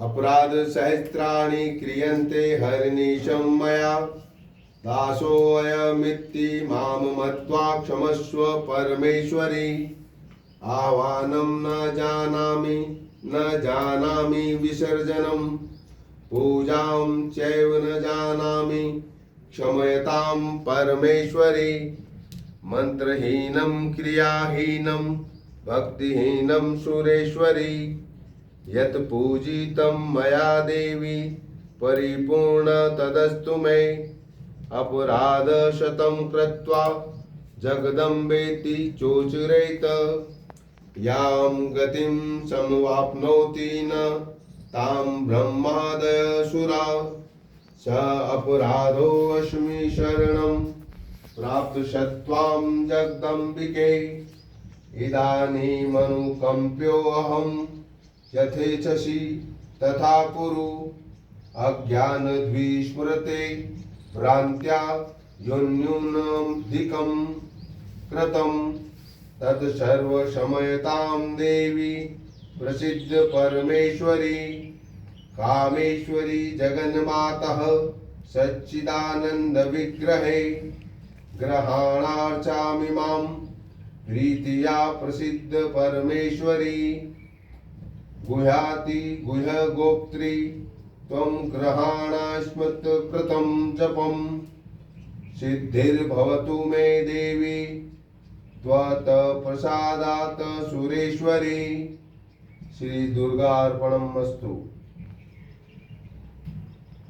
अपराध सहस्राणि क्रियन्ते हरिनिशं मया दासोऽयमिति मां मत्वा क्षमस्व परमेश्वरी। आह्वानं न जानामि विसर्जनं पूजां चैव न जानामि क्षमयतां परमेश्वरी। मंत्रहीनं क्रियाहीनं भक्तिहीनं सुरेश्वरी। यत् पूजितं मया देवी परिपूर्ण तदस्तु मे। अपराधशतं कृत्वा जगदम्बेति चोचरेत। यां गतिं समवाप्नोति न तां ब्रह्मादयसुरा। स अपराधोऽस्मि शरणं प्राप्तशत्वां जगदम्बिके। इदानीमनुकम्प्योऽहं यथेच्छसि तथा कुरु। अज्ञानद्विस्मृते भ्रान्त्या योऽन्यूनमधिकं कृतं तत्सर्वक्षमयतां देवी प्रसिद्ध परमेश्वरी। कामेश्वरी जगन्मातः सच्चिदानन्दविग्रहे। ग्रहाणार्चामि मां प्रीतिया प्रसिद्ध परमेश्वरी। गुह्याति गुह्यगोप्त्री त्वं ग्रहाणास्मत्कृतं जपं। सिद्धिर्भवतु मे देवी त्वत्प्रसादात् सुरेश्वरी। श्री दुर्गार्पणमस्तु।